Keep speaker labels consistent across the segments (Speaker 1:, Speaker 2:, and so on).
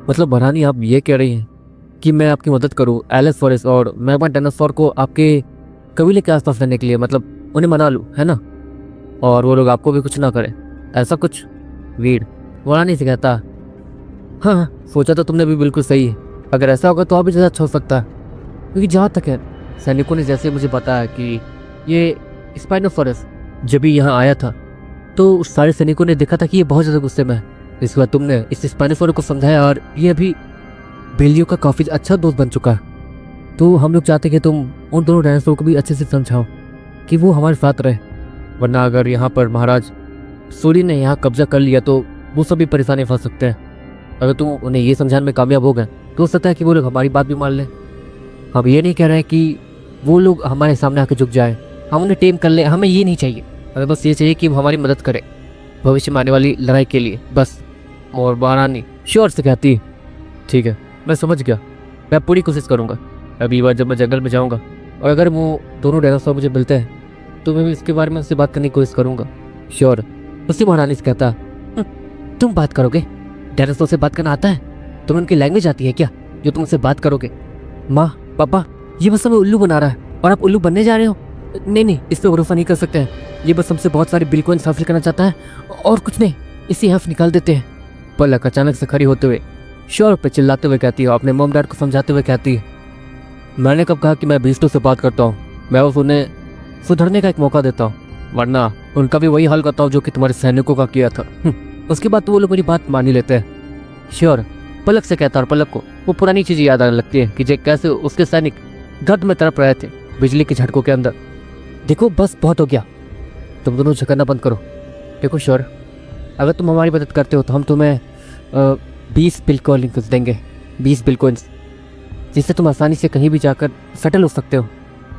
Speaker 1: मतलब महारानी आप ये कह रही हैं कि मैं आपकी मदद करूं एलिस फॉरेस्ट और मैग्मा डायनासोर को आपके कबीले के आसपास रहने के लिए, मतलब उन्हें मना लूं, है ना? और वो लोग आपको भी कुछ ना करें, ऐसा कुछ? वीर महारानी से कहता, हाँ सोचा तो तुमने भी बिल्कुल सही है। अगर ऐसा होगा तो और भी ज़्यादा अच्छा हो सकता है, क्योंकि जहाँ तक है सैनिकों ने जैसे मुझे बताया कि ये स्पाइनोसॉरस जब भी यहाँ आया था तो उस सारे सैनिकों ने देखा था कि ये बहुत ज़्यादा गुस्से में है। इसके बाद तुमने इस स्पाइनोसॉरस को समझाया और ये अभी बेलियो का काफ़ी अच्छा दोस्त बन चुका है। तो हम लोग चाहते कि तुम उन दोनों डायनासोर को भी अच्छे से समझाओ कि वो हमारे साथ रहे, वरना अगर यहाँ पर महाराज सूरी ने यहाँ कब्जा कर लिया तो वो सभी परेशानी फंस सकते हैं। अगर तुम उन्हें ये समझाने में कामयाब हो गए तो हो सकता है कि वो लोग हमारी बात भी मान लें। हम ये नहीं कह रहे हैं कि वो लोग हमारे सामने आके झुक जाए, हम उन्हें टेम कर ले, हमें ये नहीं चाहिए। हमें बस ये चाहिए कि वो हमारी मदद करें भविष्य में आने वाली लड़ाई के लिए, बस। और महारानी श्योर से कहती, ठीक है मैं समझ गया, मैं पूरी कोशिश करूँगा। अभी बार जब मैं जंगल में जाऊँगा और अगर वो दोनों डायनासोर मुझे मिलते हैं तो मैं भी इसके बारे में उससे बात करने की कोशिश करूँगा। श्योर। उसी महारानी से कहता, तुम बात करोगे? डायनासोर से बात करना आता है? तुम्हें उनकी लैंग्वेज आती है क्या जो तुम उससे बात करोगे? माँ पापा ये बस हमें उल्लू बना रहा है और आप उल्लू बनने जा रहे हो। नहीं इस पर भरोसा नहीं कर सकते हैं। ये बस हमसे बहुत सारे बिटकॉइंस हासिल करना चाहता है और कुछ नहीं, इसे हफ निकाल देते हैं। पलक अचानक से खड़ी होते हुए श्योर पे चिल्लाते हुए कहती है, अपने मॉम डैड को समझाते हुए कहती है, मैंने कब कहा कि मैं बीस्टो से बात करता हूँ? मैं बस उन्हें सुधरने का एक मौका देता हूँ, वरना उनका भी वही हाल करता हूँ जो कि तुम्हारे सैनिकों का किया था। उसके बाद तो वो लोग मेरी बात मान ही लेते हैं। श्योर पलक से कहता, और पलक को वो पुरानी चीज़ें याद आने लगती है कि कैसे उसके सैनिक दर्द में तड़प रहे थे बिजली के झटकों के अंदर। देखो बस बहुत हो गया, तुम दोनों झकड़ना बंद करो। देखो श्योर, अगर तुम हमारी मदद करते हो तो हम तुम्हें 20 बिटकॉइंस देंगे, 20 बिटकॉइंस, जिससे तुम आसानी से कहीं भी जाकर सेटल हो सकते हो।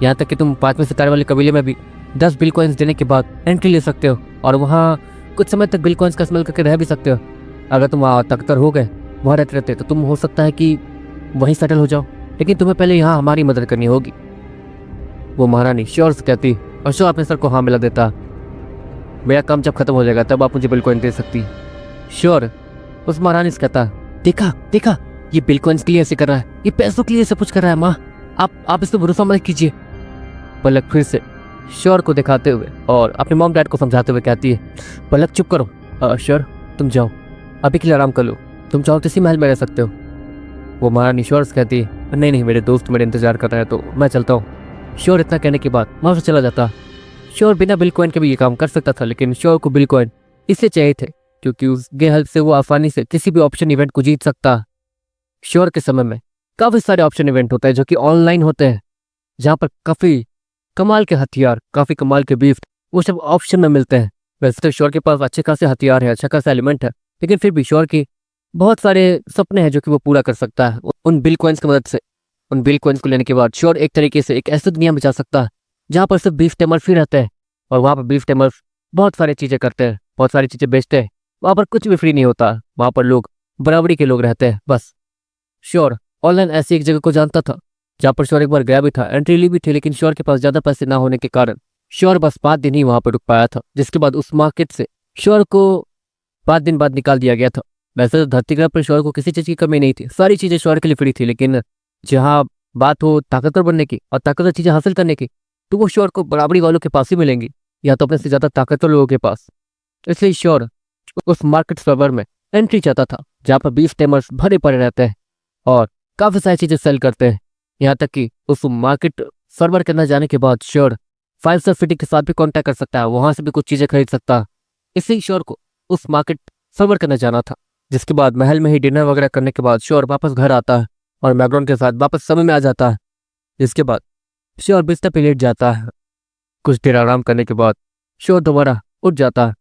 Speaker 1: यहाँ तक कि तुम 5वें सितारे वाले कबीले में भी 10 बिटकॉइंस देने के बाद एंट्री ले सकते हो और वहाँ कुछ समय तक बिटकॉइंस का इस्तेमाल करके रह भी सकते हो। अगर तुम वहाँ तख्तर हो गए, वहाँ रहते रहते, तो तुम हो सकता है कि वहीं सेटल हो जाओ, लेकिन तुम्हें पहले यहाँ हमारी मदद करनी होगी। वो महारानी श्योर से कहती और श्योर अपने सर को हाँ मिला देता, मेरा काम जब खत्म हो जाएगा तब आप मुझे बिटकॉइन दे सकती। श्योर उस महारानी से कहता, देखा ये बिटकॉइंस के लिए ऐसे कर रहा है, ये पैसों के लिए सब कुछ कर रहा है। माँ आप इस पर भरोसा मत कीजिए। पलक फिर से श्योर को दिखाते हुए और अपने मॉम डैड को समझाते हुए कहती है, पलक चुप करो, श्योर तुम जाओ, अभी के लिए आराम कर लो, तुम चाहो तो इसी महल में रह सकते हो। वो महारानी श्योर से कहती है, नहीं मेरे दोस्त मेरे इंतजार कर रहे हैं तो मैं चलता हूँ। श्योर इतना कहने के बाद वहाँ से चला जाता। श्योर बिना बिटकॉइन के भी ये काम कर सकता था, लेकिन श्योर को बिटकॉइन इससे चाहिए थे क्योंकि उसके हेल्प से वो आसानी से किसी भी ऑप्शन इवेंट को जीत सकता। श्योर के समय में काफ़ी सारे ऑप्शन इवेंट होते हैं जो कि ऑनलाइन होते हैं, जहाँ पर काफ़ी कमाल के हथियार, काफ़ी कमाल के गिफ्ट वो सब ऑप्शन में मिलते हैं। वैसे तो श्योर के पास अच्छे खासे हथियार है, अच्छा खासा एलिमेंट है, लेकिन फिर भी श्योर की बहुत सारे सपने हैं जो कि वो पूरा कर सकता है उन बिटकॉइंस की मदद से। उन बिटकॉइंस को लेने के बाद श्योर एक तरीके से एक ऐसी दुनिया में जा सकता है जहाँ पर सिर्फ बीफ टेमर फ्री रहते हैं और वहाँ पर बीफ टेमर्स बहुत सारी चीज़ें करते हैं, बहुत सारी चीज़ें बेचते हैं। वहाँ पर कुछ भी फ्री नहीं होता, वहाँ पर लोग बराबरी के लोग रहते हैं बस। श्योर ऑनलाइन ऐसी एक जगह को जानता था जहाँ पर श्योर एक बार गया भी था, एंट्री ली भी थी, लेकिन श्योर के पास ज़्यादा पैसे ना होने के कारण श्योर बस 5 दिन ही वहाँ पर रुक पाया था, जिसके बाद उस मार्केट से श्योर को 5 दिन बाद निकाल दिया गया था। वैसे तो धरती ग्रह पर श्योर को किसी चीज़ की कमी नहीं थी, सारी चीज़ें श्योर के लिए फ्री थी, लेकिन जहाँ बात हो ताकतवर बनने की और ताकतवर चीज़ें हासिल करने की तो वो श्योर को बराबरी वालों के पास ही मिलेंगी, या तो अपने से ज़्यादा ताकतवर लोगों के पास। इसलिए श्योर उस मार्केट सर्वर में एंट्री चाहता था जहाँ पर बीफ टेमर्स भरे पड़े रहते हैं और काफ़ी सारी चीज़ें सेल करते हैं। यहाँ तक कि उस मार्केट सर्वर के अंदर जाने के बाद श्योर 5 स्टार सिटी के साथ भी कांटेक्ट कर सकता है, वहाँ से भी कुछ चीज़ें खरीद सकता है। इसलिए श्योर को उस मार्केट सर्वर के अंदर जाना था, जिसके बाद महल में ही डिनर वगैरह करने के बाद श्योर वापस घर आता है और मैग्रॉन के साथ वापस समय में आ जाता है। जिसके बाद श्योर बिस्तर पे लेट जाता है। कुछ देर आराम करने के बाद श्योर दोबारा उठ जाता है।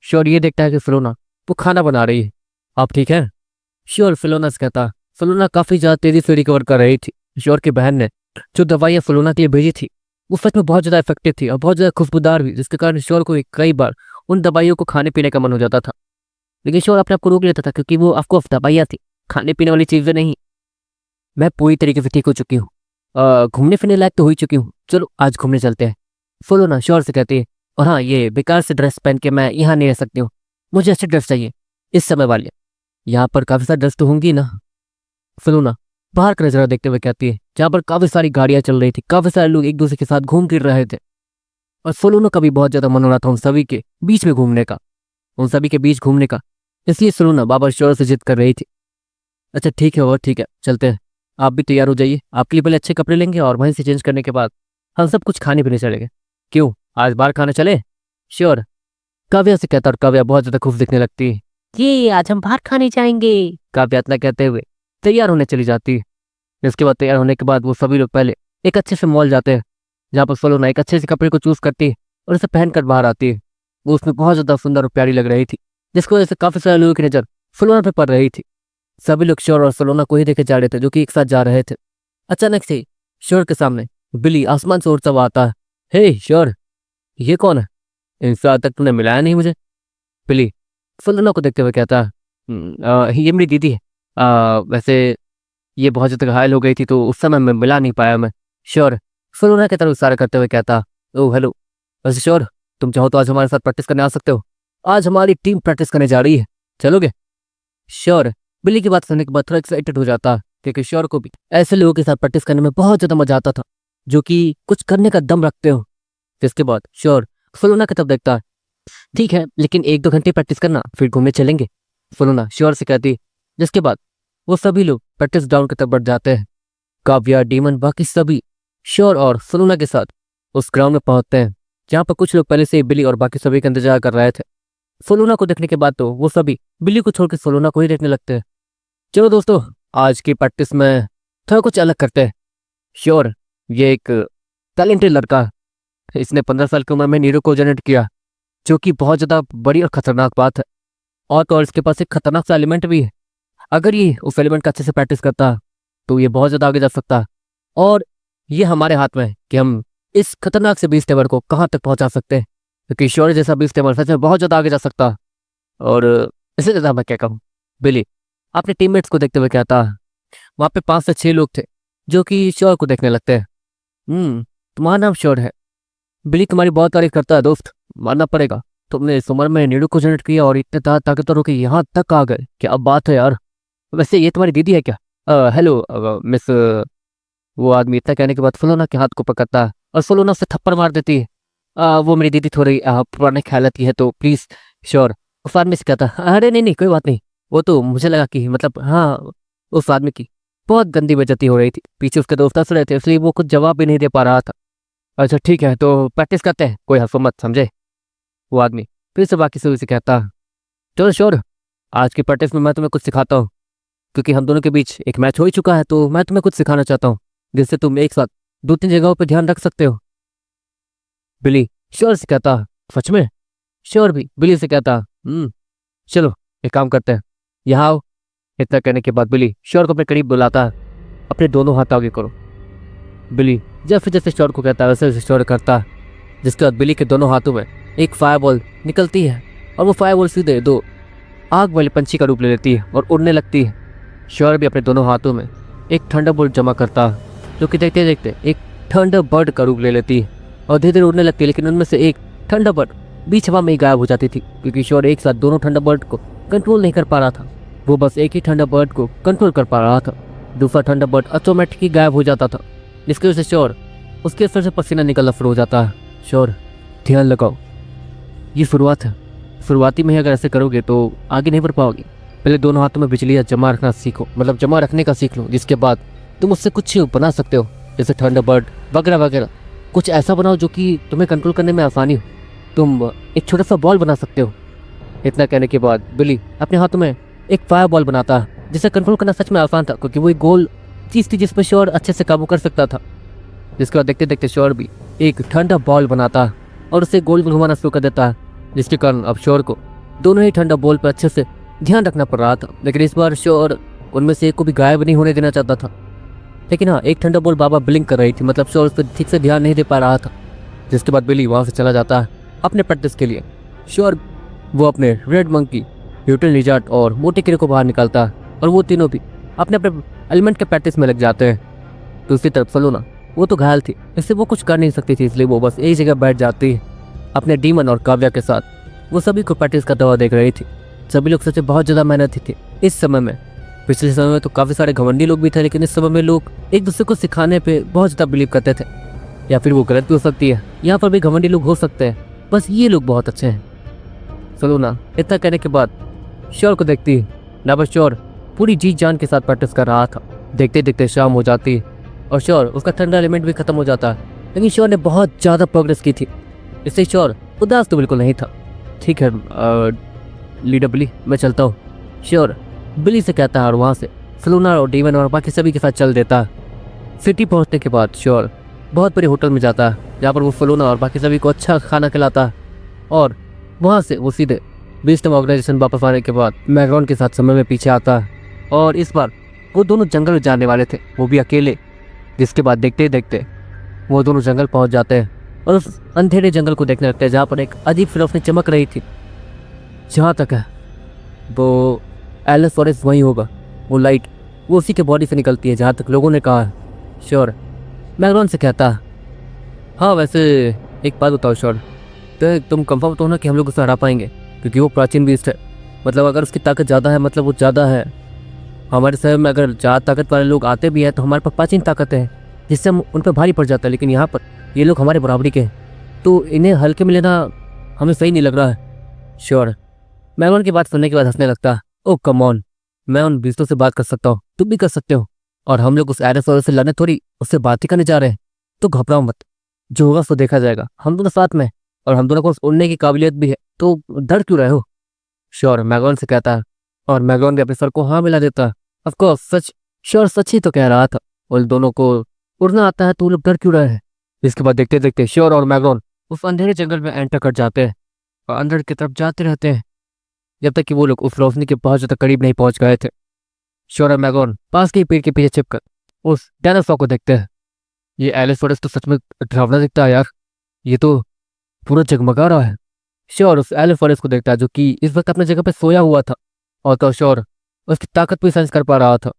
Speaker 1: श्योर ये देखता है कि फिलोना वो खाना बना रही है। आप ठीक हैं? श्योर फिलोना से कहता है। फिलोना काफ़ी ज़्यादा तेज़ी से रिकवर कर रही थी। श्योर की बहन ने जो दवाइयाँ फिलोना के लिए भेजी थी वो सच में बहुत ज़्यादा इफेक्टिव थी और बहुत ज़्यादा खुशबूदार भी, जिसके कारण श्योर को कई बार उन दवाइयों को खाने पीने का मन हो जाता था, लेकिन श्योर अपने आप को रोक लेता था क्योंकि वो आपको दवाइयाँ थी, खाने पीने वाली चीज़ें नहीं। मैं पूरी तरीके से ठीक हो चुकी हूँ, घूमने फिरने लायक तो हो ही चुकी हूँ, चलो आज घूमने चलते हैं। फिलोना श्योर से कहती है, और हाँ ये बेकार से ड्रेस पहन के मैं यहाँ नहीं रह सकती हूँ, मुझे अच्छी ड्रेस चाहिए इस समय वाली। यहाँ पर काफी सारी डस्ट होंगी ना। सलोना बाहर का नजारा देखते हुए कहती है, जहाँ पर काफी सारी गाड़ियां चल रही थी, काफी सारे लोग एक दूसरे के साथ घूम फिर रहे थे। और सलोना का भी बहुत ज्यादा मन हो रहा था उन सभी के बीच में घूमने का, उन सभी के बीच घूमने का। इसलिए सलोना बाबा शोर से जिद कर रही थी। अच्छा ठीक है, और ठीक है, चलते हैं। आप भी तैयार हो जाइए, आपके लिए पहले अच्छे कपड़े लेंगे और वहीं से चेंज करने के बाद हम सब कुछ खाने पीने चलेंगे। क्यों, आज बाहर खाने चले? श्योर, काव्या से कहता और काव्या बहुत ज्यादा खुश दिखने लगती है। ये आज हम बाहर खाने जाएंगे, काव्या इतना कहते हुए तैयार होने चली जाती है। इसके बाद तैयार होने के बाद वो सभी लोग पहले एक अच्छे से मॉल जाते हैं, जहाँ पर सलोना एक अच्छे से कपड़े को चूज करती है और उसे पहनकर बाहर आती है। वो उसमें बहुत ज्यादा सुंदर और प्यारी लग रही थी, जिसकी वजह से काफी सारे लोगों की नजर सलोना पे पड़ रही थी। सभी लोग श्योर और सलोना को ही देखे जा रहे थे, जो कि एक साथ जा रहे थे। अचानक से श्योर के सामने बिली आसमान से उड़ता हुआ आता है। हे श्योर, ये कौन है? इनसे आज तक तूने मिलाया नहीं मुझे। बिली सलोना को देखते हुए कहता है, ये मेरी दीदी है। वैसे ये बहुत ज्यादा घायल हो गई थी तो उस समय मैं मिला नहीं पाया मैं। श्योर सलोना की तरफ इशारा करते हुए कहता, ओह हेलो। वैसे श्योर, तुम चाहो तो आज हमारे साथ प्रैक्टिस करने आ सकते हो। आज हमारी टीम प्रैक्टिस करने जा रही है, चलोगे? श्योर बिली की बात सुनने के बाद थोड़ा एक्साइटेड हो जाता है, क्योंकि श्योर को भी ऐसे लोगों के साथ प्रैक्टिस करने में बहुत ज्यादा मजा आता था, जो कि कुछ करने का दम रखते हो। जिसके बाद श्योर सलोना की तरफ देखता है। ठीक है, लेकिन 1-2 घंटे प्रैक्टिस करना, फिर घूमने चलेंगे, सलोना श्योर से कहती। जिसके बाद वो सभी लोग प्रैक्टिस ग्राउंड की तरफ बढ़ जाते हैं। काव्या, डीमन, बाकी सभी श्योर और सलोना के साथ उस ग्राउंड में पहुंचते हैं, जहाँ पर कुछ लोग पहले से ही बिली और बाकी सभी का इंतजार कर रहे थे। सलोना को देखने के बाद तो वो सभी बिली को छोड़कर सलोना को ही देखने लगते हैं। चलो दोस्तों, आज की प्रैक्टिस में थोड़ा कुछ अलग करते हैं। श्योर ये एक टैलेंटेड लड़का है, इसने 15 साल की उम्र में नीरो को जनरेट किया, जो कि बहुत ज्यादा बड़ी और खतरनाक बात है। और तो और इसके पास एक खतरनाक सा एलिमेंट भी है। अगर ये उस एलिमेंट का अच्छे से प्रैक्टिस करता है तो ये बहुत ज्यादा आगे जा सकता है। और ये हमारे हाथ में है कि हम इस खतरनाक से बीस्ट टेबल को कहाँ तक पहुंचा सकते हैं, क्योंकि श्योर जैसा बीस्ट टेबल सच में बहुत ज्यादा आगे जा सकता है। और इससे ज्यादा मैं क्या कहूँ। बिली अपने टीममेट्स को देखते हुए कहता है, वहां पे 5 से 6 लोग थे जो कि श्योर को देखने लगते हैं। तुम्हारा नाम श्योर है। बिली तुम्हारी बहुत तारीफ करता है दोस्त, मानना पड़ेगा। तुमने इस उम्र में नीडो को जनरेट किया और इतने ताकतवर होकर यहाँ तक आ गए, क्या अब बात है यार। वैसे ये तुम्हारी दीदी है क्या? Hello miss. वो आदमी इतना कहने के बाद सलोना के हाथ को पकड़ता है और सलोना से थप्पड़ मार देती है। वो मेरी दीदी थोड़ी पुराने ख्याल की है, तो प्लीज श्योर। उस आदमी से कहता, अरे नहीं नहीं कोई बात नहीं, वो तो मुझे लगा कि मतलब हाँ, उस आदमी की बहुत गंदी बेइज्जती हो रही थी, पीछे उसके दोस्त हंस रहे थे, इसलिए वो कुछ जवाब भी नहीं दे पा रहा था। अच्छा ठीक है, तो प्रैक्टिस करते हैं, कोई हंसो मत, समझे? वो आदमी फिर से बाकी से कहता, चलो श्योर, आज की प्रैक्टिस में मैं तुम्हें कुछ सिखाता हूँ, क्योंकि हम दोनों के बीच एक मैच हो ही चुका है, तो मैं तुम्हें कुछ सिखाना चाहता हूँ जिससे तुम एक साथ 2-3 जगहों पर ध्यान रख सकते हो। बिली श्योर से कहता, सच में? श्योर भी बिली से कहता, चलो एक काम करते हैं, यहाँ आओ। इतना कहने के बाद बिली श्योर को अपने करीब बुलाता है, अपने दोनों हाथ आगे करो। बिली जैसे जैसे श्योर को कहता है वैसे वैसे श्योर करता है। जिसके बाद बिली के दोनों हाथों में एक फायरबॉल निकलती है और वो फायरबॉल सीधे 2 आग वाले पंछी का रूप ले लेती है और उड़ने लगती है। श्योर भी अपने दोनों हाथों में एक थंडरबोल्ट जमा करता है, जो कि देखते देखते एक थंडरबर्ड का रूप ले लेती है और धीरे धीरे उड़ने लगती है। लेकिन उनमें से एक थंडरबर्ड बीच हवा में ही गायब हो जाती थी, क्योंकि श्योर एक साथ दोनों थंडरबर्ड को कंट्रोल नहीं कर पा रहा था। वो बस एक ही थंडरबर्ड को कंट्रोल कर पा रहा था, दूसरा थंडरबर्ड ऑटोमेटिकली गायब हो जाता था, जिसकी वजह से श्योर उसके सर से पसीना निकलना शुरू हो जाता है। श्योर ध्यान लगाओ, ये शुरुआत है, शुरुआती में ही अगर ऐसे करोगे तो आगे नहीं बढ़ पाओगे। पहले दोनों हाथों में बिजलियाँ जमा रखना सीखो, मतलब जमा रखने का सीख लो, जिसके बाद तुम उससे कुछ बना सकते हो, जैसे थंडरबर्ड वगैरह वगैरह। कुछ ऐसा बनाओ जो कि तुम्हें कंट्रोल करने में आसानी हो। तुम एक छोटा सा बॉल बना सकते हो। इतना कहने के बाद बिली अपने हाथों में एक फायर बॉल बनाता है, जिसे कंट्रोल करना सच में आसान था, क्योंकि वो एक गोल चीज़ थी जिस पर श्योर अच्छे से काबू कर सकता था। जिसके बाद देखते देखते श्योर भी एक ठंडा बॉल बनाता है और उसे गोल घुमाना शुरू कर देता है, जिसके कारण अब श्योर को दोनों ही ठंडा बॉल पर अच्छे से ध्यान रखना पड़ रहा था। लेकिन इस बार श्योर उनमें से एक को भी गायब नहीं होने देना चाहता था। लेकिन हाँ, एक ठंडा बॉल बाबा ब्लिंक कर रही थी, मतलब श्योर उस पर ठीक से ध्यान नहीं दे पा रहा था। जिसके बाद बिली वहाँ से चला जाता है अपने प्रैक्टिस के लिए। श्योर वो अपने रेड मंकी, न्यूटन लिजार्ड और मोटे कीड़े को बाहर निकालता है और वो तीनों भी अपने अपने एलिमेंट के प्रैक्टिस में लग जाते हैं। दूसरी तरफ सलोना, वो तो घायल थी, इससे वो कुछ कर नहीं सकती थी, इसलिए वो बस एक जगह बैठ जाती है अपने डीमन और काव्या के साथ। वो सभी को प्रैक्टिस करता हुआ देख रही थी। सभी लोग सच में बहुत ज़्यादा मेहनती थे इस समय में। पिछले समय में तो काफ़ी सारे घमंडी लोग भी थे, लेकिन इस समय में लोग एक दूसरे को सिखाने पे बहुत ज़्यादा बिलीव करते थे। या फिर वो गलत भी हो सकती है, यहाँ पर भी घमंडी लोग हो सकते हैं, बस ये लोग बहुत अच्छे हैं। चलो ना, इतना कहने के बाद श्योर को देखती ना, बस श्योर पूरी जी जान के साथ प्रैक्टिस कर रहा था। देखते देखते शाम हो जाती और श्योर उसका ठंडा एलिमेंट भी खत्म हो जाता, लेकिन श्योर ने बहुत ज़्यादा प्रोग्रेस की थी, इससे श्योर उदास तो बिल्कुल नहीं था। ठीक है लीडर बिली, मैं चलता हूँ, श्योर बिली से कहता है और वहाँ से सलूना और डीवन और बाकी सभी के साथ चल देता है। सिटी पहुँचने के बाद श्योर बहुत बड़े होटल में जाता है, जहाँ पर वो सलूना और बाकी सभी को अच्छा खाना खिलाता है, और वहाँ से वो सीधे बीस्टम ऑर्गेनाइजेशन वापस आने के बाद मैग्रॉन के साथ समय में पीछे आता है। और इस बार वो दोनों जंगल में जाने वाले थे, वो भी अकेले, जिसके बाद देखते ही देखते वो दोनों जंगल पहुँच जाते हैं और उस अंधेरे जंगल को देखने लगते हैं, जहाँ पर एक अजीब सी रोशनी चमक रही थी। जहाँ तक है वो एलिस फॉरेस्ट वहीं होगा, वो लाइट वो उसी के बॉडी से निकलती है, जहाँ तक लोगों ने कहा है। श्योर मैग्रॉन से कहता है, हाँ वैसे एक बात बताओ श्योर, तो तुम कंफर्म तो हो ना कि हम लोग उसे हरा पाएंगे, क्योंकि वो प्राचीन बीस्ट है, मतलब अगर उसकी ताकत ज़्यादा है, मतलब वो ज़्यादा है। हमारे शहर में अगर ज़्यादा ताकत वाले लोग आते भी हैं तो हमारे पास प्राचीन ताकत है, जिससे हम उन पर भारी पड़ जाता है, लेकिन यहाँ पर ये लोग हमारे बराबरी के हैं, तो इन्हें हल्के में लेना हमें सही नहीं लग रहा है। श्योर मैग्रॉन की बात सुनने के बाद हंसने लगता, ओ कम ऑन, मैं उन बीस्तों से बात कर सकता हूँ, तुम भी कर सकते हो, और हम लोग उस एरोसोरस से लड़ने थोड़ी उससे बात ही करने जा रहे हैं, तो घबराओ मत, जो होगा सो देखा जाएगा, हम दोनों साथ में, और हम दोनों को उड़ने की काबिलियत भी है, तो डर क्यों रहे हो। श्योर मैग्रॉन से कहता है, और मैग्रॉन भी अपने सर को हाँ मिला देता है। ऑफकोर्स सच, श्योर सच ही तो कह रहा था, उन दोनों को उड़ना आता है, तो वो लोग डर क्यों रहे हैं। इसके बाद देखते देखते श्योर और मैग्रॉन उस अंधेरे जंगल में एंटर कर जाते हैं और अंदर की तरफ जाते रहते हैं, जब तक कि वो लोग उस रोशनी के बहुत ज़्यादा करीब नहीं पहुंच गए थे। श्योर और मैग्रॉन पास के पेड़ के पीछे छिपकर उस डायनासोर को देखते हैं। ये एलिस फॉरेस्ट तो सच में डरावना दिखता है यार, ये तो पूरा जगमगा रहा है। श्योर उस एलिस फॉरेस्ट को देखता है, जो कि इस वक्त अपने जगह पे सोया हुआ था, और तो श्योर उसकी ताकत भी सेंस कर पा रहा था।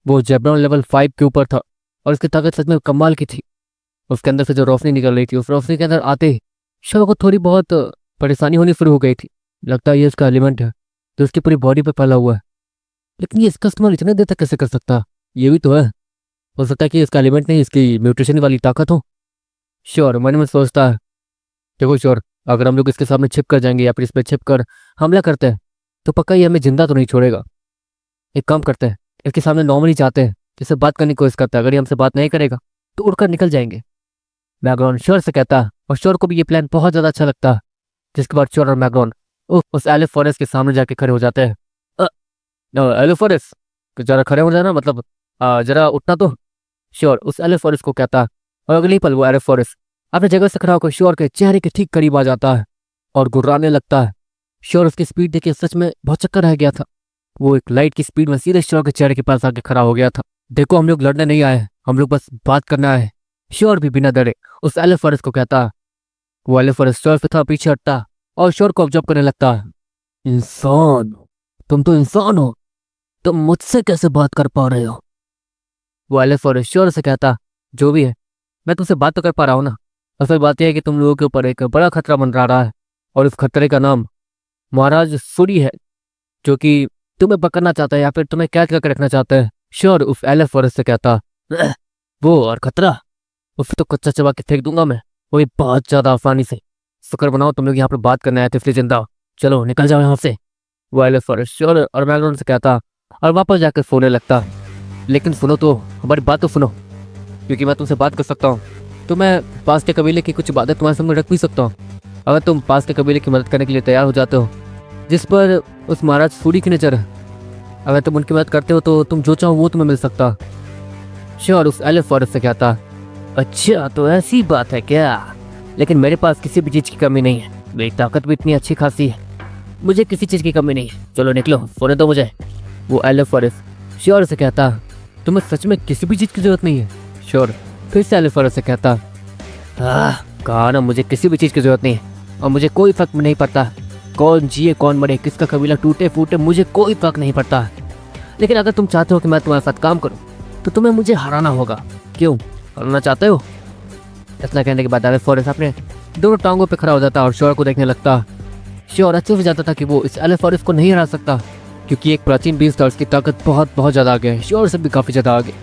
Speaker 1: वो जेब्रॉन लेवल 5 के ऊपर था और उसकी ताकत सच में कमाल की थी। उसके अंदर से जो रोशनी निकल रही थी, उस रोशनी के अंदर आते ही श्योर को थोड़ी बहुत परेशानी होनी शुरू हो गई थी। लगता है ये इसका एलिमेंट है जो उसकी पूरी बॉडी पे फैला हुआ है, लेकिन ये इसका इस्तेमाल इतने देर तक कैसे कर सकता, ये भी तो है, हो सकता है कि इसका एलिमेंट नहीं, इसकी म्यूटेशन वाली ताकत हो। श्योर मन में सोचता है, देखो श्योर, अगर हम लोग इसके सामने छिप कर जाएंगे या फिर इस पर छिप कर हमला करते हैं तो पक्का ये हमें जिंदा तो नहीं छोड़ेगा। एक काम करते हैं, इसके सामने नॉर्मली जाते हैं, जिससे बात करने की कोशिश करता है, अगर ये हमसे बात नहीं करेगा तो उड़कर निकल जाएंगे। मैग्रॉन श्योर से कहता है, और श्योर को भी ये प्लान बहुत ज़्यादा अच्छा लगता है। जिसके बाद श्योर और मैग्रॉन उस एलिस फॉरेस्ट के सामने जाके खड़े हो जाते हैं। एलिस फॉरेस्ट जरा खड़े हो जाना, मतलब जरा उठना तो। श्योर उस एलिस फॉरेस्ट को कहता है, और अगले पल वो एलिस फॉरेस्ट अपने जगह से खड़ा होकर श्योर के चेहरे के ठीक करीब आ जाता है और गुर्राने लगता है। श्योर उसकी स्पीड देखिए सच में बहुत चक्कर रह गया था, वो एक लाइट की स्पीड में सीधे श्योर के चेहरे के पास आके खड़ा हो गया था। देखो हम लोग लड़ने नहीं आए, हम लोग बस बात करना है। श्योर भी बिना डरे उस एलिस फॉरेस्ट को कहता। वो एलिस फॉरेस्ट श्योर से थोड़ा पीछे हटता और श्योर को ऑब्जर्व करने लगता है। इंसान, तुम तो इंसान हो, तुम मुझसे कैसे बात कर पा रहे हो। वो एलिस फॉरेस्ट श्योर से कहता, जो भी है मैं तुमसे बात तो कर पा रहा हूँ ना, असल बात यह है कि तुम लोगों के ऊपर एक बड़ा खतरा मंडरा रहा है, और उस खतरे का नाम महाराज सूरी है, जो कि तुम्हें पकड़ना चाहता है या फिर तुम्हें कैद करके रखना चाहता है। श्योर उस एलिस फॉरेस्ट से कहता, वो और खतरा, उसे तो कच्चा चबा के फेंक दूंगा मैं, वो भी बहुत ज्यादा आसानी से। शुक्र बनाओ तुम लोग यहाँ पर बात करने आए थे, इसलिए जिंदा हो, चलो निकल जाओ यहाँ से। वो एलिस फॉरेस्ट श्योर और मैग्रॉन से कहता और वापस जाकर सोने लगता। लेकिन सुनो तो, हमारी बात तो सुनो, क्योंकि मैं तुमसे बात कर सकता हूँ तो मैं पास के कबीले की कुछ बातें तुम्हारे सामने रख भी सकता हूँ। अगर तुम पास के कबीले की मदद करने के लिए तैयार हो जाते हो, जिस पर उस महाराज सूरी की नजर है, अगर तुम उनकी मदद करते हो तो तुम जो चाहो वो तुम्हें मिल सकता। श्योर उस एलिस फॉरेस्ट से कहता, अच्छा तो ऐसी बात है क्या, लेकिन मेरे पास किसी भी चीज़ की कमी नहीं है, मेरी ताकत भी इतनी अच्छी खासी है, मुझे किसी चीज़ की कमी नहीं है, चलो निकलो, सोने दो मुझे। वो एलिस फॉरेस्ट श्योर से कहता, तुम्हें सच में किसी भी चीज़ की जरूरत नहीं है। श्योर फिर से एलिस फॉरेस्ट से कहता, कहा ना मुझे किसी भी चीज़ की जरूरत नहीं है, और मुझे कोई फर्क नहीं पड़ता कौन जिए कौन मरे, किसका कबीला टूटे फूटे, मुझे कोई फर्क नहीं पड़ता। लेकिन अगर तुम चाहते हो कि मैं तुम्हारे साथ काम करूं तो तुम्हें मुझे हराना होगा। क्यों, हराना चाहते हो। इतना कहने के बाद एलिस फॉरेस्ट अपने दोनों टांगों पे खड़ा हो जाता और श्योर को देखने लगता। श्योर अच्छे से जानता था कि वो इस एलेफोरस को नहीं हरा सकता, क्योंकि एक प्राचीन बीस्ट था, उसकी ताकत बहुत बहुत ज़्यादा आगे है, श्योर से भी काफ़ी ज़्यादा आगे।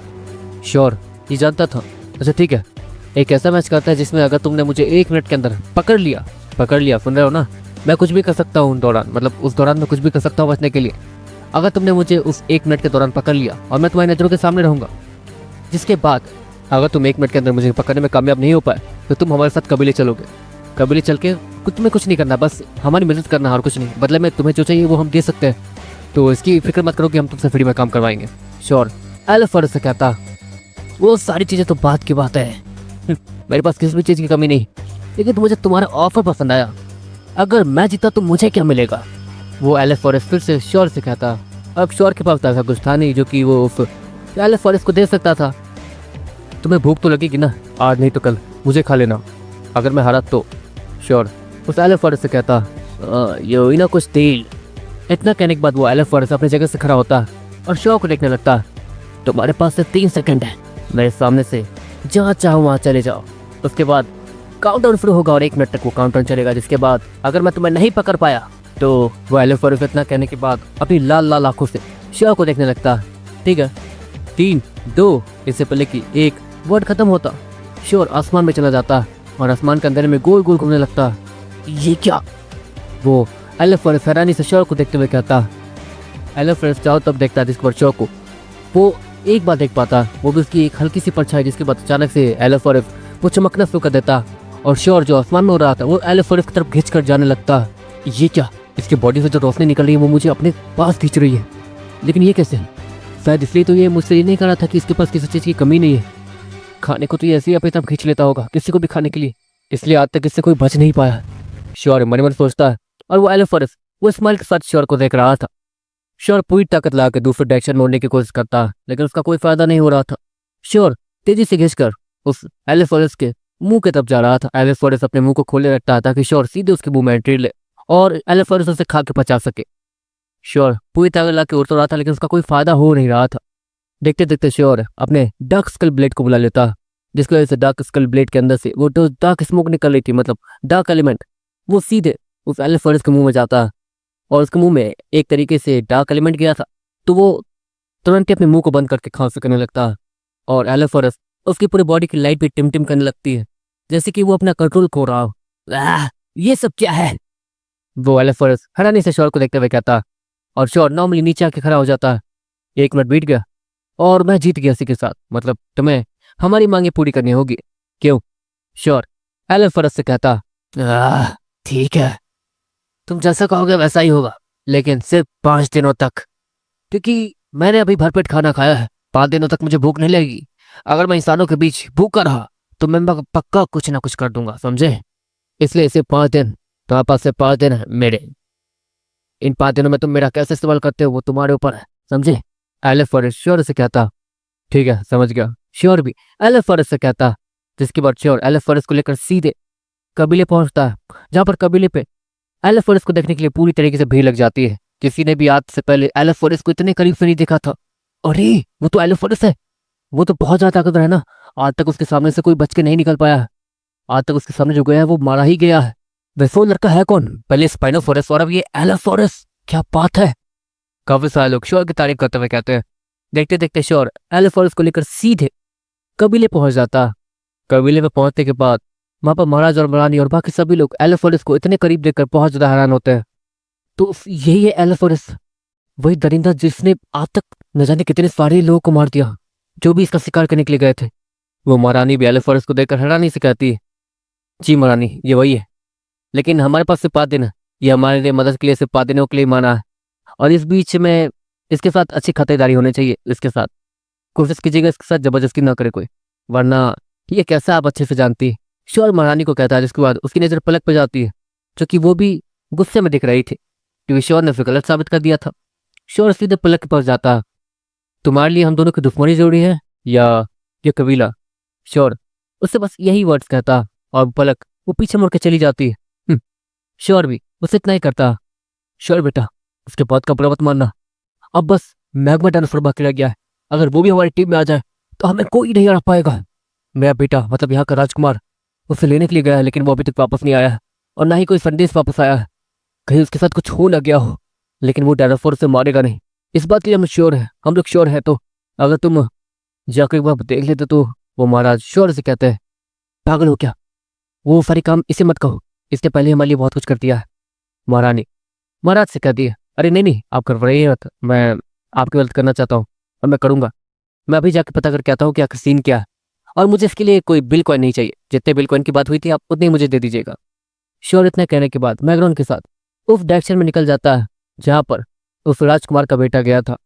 Speaker 1: श्योर ये जानता था। अच्छा ठीक है, एक ऐसा मैच करता है जिसमें अगर तुमने मुझे 1 मिनट के अंदर पकड़ लिया, सुन रहे हो ना, मैं कुछ भी कर सकता हूँ उन दौरान, मतलब उस दौरान मैं कुछ भी कर सकता हूँ बचने के लिए। अगर तुमने मुझे उस 1 मिनट के दौरान पकड़ लिया और मैं तुम्हारी नज़रों के सामने रहूँगा, जिसके बाद अगर तुम 1 मिनट के अंदर मुझे पकड़ने में कामयाब नहीं हो पाए तो तुम हमारे साथ कबीले चलोगे। कबीले चल के तुम्हें कुछ नहीं करना, बस हमारी मदद करना और कुछ नहीं, बदले में तुम्हें जो चाहिए वो हम दे सकते हैं, तो इसकी फिक्र मत करो कि हम तुमसे फ्री में काम करवाएंगे। श्योर एलेफोरस से कहता, वो सारी चीज़ें तो बात की बात है, मेरे पास किसी भी चीज़ की कमी नहीं, लेकिन मुझे तुम्हारा ऑफर पसंद आया। अगर मैं जीता तो मुझे क्या मिलेगा? वो एलेफोरस फिर से श्योर से कहता। अब श्योर के पास ऐसा कुछ था नहीं जो कि वो उस एलेफोरस को दे सकता था। तुम्हें भूख तो लगेगी ना, आज नहीं तो कल मुझे खा लेना, अगर मैं हारा तो। श्योर उस एलेफोरस से कहता, ये हुई ना कुछ डील। इतना कहने के बाद वो एलेफोरस अपनी जगह से खड़ा होता और श्योर को देखने लगता। तुम्हारे पास से 3 सेकंड है, मेरे सामने से जहाँ चाहो वहाँ चले जाओ, उसके बाद काउंटडाउन शुरू होगा और 1 मिनट तक वो काउंटडाउन चलेगा, जिसके बाद अगर मैं तुम्हें नहीं पकड़ पाया तो वो एलेफोरस इतना कहने के बाद अपनी लाल लाल आंखों से श्योर को देखने लगता। ठीक है, 3, 2, इससे पहले कि 1 वर्ड खत्म होता, श्योर आसमान में चला जाता और आसमान के अंदर में गोल गोल घूमने लगता। ये क्या? वो एलेफोरस हैरानी से श्योर को देखते हुए कहता। एलेफोरस चाहो तब देखता जिसके बाद श्योर को वो एक बार देख पाता, वो भी उसकी एक हल्की सी परछाई, जिसके बाद अचानक से एलेफोरस वो चमकना शुरू कर देता और श्योर जो आसमान में हो रहा था वो एलेफोरस की तरफ खींच कर जाने लगता। ये क्या? इसके बॉडी से जो रोशनी निकल रही है वो मुझे अपने पास खींच रही है, लेकिन ये कैसे? शायद इसलिए तो ये मुझसे ये नहीं कह रहा था कि इसके पास किसी चीज़ की कमी नहीं है, खाने को तो ये ऐसे ही अपनी तरफ खींच लेता होगा किसी को भी खाने के लिए, इसलिए आज तक इससे कोई बच नहीं पाया। श्योर मन मन सोचता है और वो एलेफोरस वो स्माइल के साथ श्योर को देख रहा था। श्योर पूरी ताकत ला के दूसरे डायरेक्शन में उड़ने की कोशिश करता, लेकिन उसका कोई फायदा नहीं हो रहा था। श्योर तेजी से खींचकर उस एलेफोरस के मुंह की तरफ जा रहा था। एलेफोरस अपने मुंह को खोले रखता ताकि श्योर सीधे उसके मुंह में एंट्री ले और एलेफोरस उसे खा के पचा सके। श्योर पूरी ताकत ला के उड़ तो रहा था, लेकिन उसका कोई फायदा हो नहीं रहा था। देखते देखते श्योर अपने डार्क स्कल ब्लेड को बुला लेता, जिसकी वजह से डार्क स्कल ब्लेड के अंदर से वो जो डार्क स्मोक निकल रही थी, मतलब डार्क एलिमेंट, वो सीधे उस एलेफोरस के मुंह में जाता और उसके मुंह में एक तरीके से डार्क एलिमेंट गया था, तो वो तुरंत ही अपने मुंह को बंद करके खांसी करने लगता और एलेफोरस उसकी पूरी बॉडी की लाइट भी टिम करने लगती है, जैसे कि वो अपना कंट्रोल खो रहा हो। ये सब क्या है? वो एलेफोरस हैरानी से श्योर को देखते हुए कहता और श्योर नॉर्मली नीचे आके खड़ा हो जाता। 1 मिनट बीत गया और मैं जीत गया इसी के साथ, मतलब तुम्हें हमारी मांगे पूरी करनी होगी, क्यों? श्योर एलेफोरस से कहता, ठीक है, तुम जैसा कहोगे वैसा ही होगा, लेकिन सिर्फ 5 दिनों तक, क्योंकि मैंने अभी भरपेट खाना खाया है, 5 दिनों तक मुझे भूख नहीं लगेगी। अगर मैं इंसानों के बीच भूखा रहा तो मैं पक्का कुछ ना कुछ कर दूंगा, समझे? इसलिए सिर्फ 5 दिन, तुम्हारे पास से 5 दिन है मेरे। इन 5 दिनों में तुम मेरा कैसे इस्तेमाल करते हो वो तुम्हारे ऊपर है, समझे? एलेफोरस श्योर से कहता, ठीक है समझ गया। श्योर भी एलेफोरस से कहता, जिसके बाद श्योर एलेफोरस को लेकर सीधे कबीले पहुंचता है, जहां पर कबीले पे एलेफोरस को देखने के लिए पूरी तरीके से भीड़ लग जाती है। किसी ने भी आज से पहले एलेफोरस को इतने करीब से नहीं देखा था। अरे वो तो एलेफोरस है, वो तो बहुत ज्यादा ताकतवर है ना, आज तक उसके सामने से कोई बच के नहीं निकल पाया। आज तक उसके सामने जो गया है वो मारा ही गया है। वैसे वो लड़का है कौन? पहले स्पाइनोफोरस और अब ये एलेफोरस, क्या बात है! काफी सारे लोग श्योर की तारीफ करते हुए कहते हैं। देखते देखते श्योर एलेफोरस को लेकर सीधे कबीले पहुंच जाता। कबीले में पहुंचने के बाद वहां पर महाराज और महारानी और बाकी सभी लोग एलेफोरस को इतने करीब देखकर बहुत ज्यादा हैरान होते हैं। तो यही है एलेफोरस, वही दरिंदा जिसने आज तक न जाने कितने सारे लोगों को मार दिया जो भी इसका शिकार करने के लिए गए थे। वो महारानी भी एलेफोरस को देखकर हैरानी से कहती है, जी महारानी ये वही है, लेकिन हमारे पास सिर्फ 5 दिन है, ये हमारे लिए मदद के लिए सिर्फ 5 दिनों के लिए माना है, और इस बीच में इसके साथ अच्छी खातिरदारी होनी चाहिए। इसके साथ कोशिश कीजिएगा इसके साथ जबरदस्ती ना करे कोई, वरना ये कैसा आप अच्छे से जानती है। श्योर महारानी को कहता है, जिसके बाद उसकी नजर पलक पर जाती है, जो कि वो भी गुस्से में दिख रही थी क्योंकि श्योर ने फिर गलत साबित कर दिया था। श्योर सीधे पलक के पास जाता है, तुम्हारे लिए हम दोनों की दुश्मनी जरूरी है या ये कबीला? श्योर उससे बस यही वर्ड्स कहता और पलक वो पीछे मुड़ के चली जाती है। श्योर भी उससे इतना ही करता। श्योर बेटा उसके बाद का बुरा मत मानना, अब बस मैग्मा डायनासोर बाकी रह गया है, अगर वो भी हमारी टीम में आ जाए तो हमें कोई नहीं हरा पाएगा। मेरा बेटा मतलब यहाँ का राजकुमार उसे लेने के लिए गया है, लेकिन वो अभी तक वापस नहीं आया है और ना ही कोई संदेश वापस आया है। कहीं उसके साथ कुछ हो ना गया हो, लेकिन वो डायनासोर से मारेगा नहीं, इस बात के लिए हम श्योर है, हम लोग श्योर है। तो अगर तुम जाकर एक बार देख लेते तो। वो महाराज श्योर से कहते हैं, पागल हो क्या, वो सारी काम इसे मत कहो, इसने पहले हमारे लिए बहुत कुछ कर दिया है। महारानी महाराज से कहती है, अरे नहीं नहीं, आप कर रही मत, मैं आपकी मदद करना चाहता हूँ और मैं करूँगा। मैं अभी जाके पता करके आता हूँ कि आखिर सीन क्या है, और मुझे इसके लिए कोई बिल कॉइन नहीं चाहिए, जितने बिल कॉइन की बात हुई थी आप उतने ही मुझे दे दीजिएगा। श्योर इतना कहने के बाद मैग्रॉन के साथ उस डायरेक्शन में निकल जाता है जहाँ पर उस राजकुमार का बेटा गया था।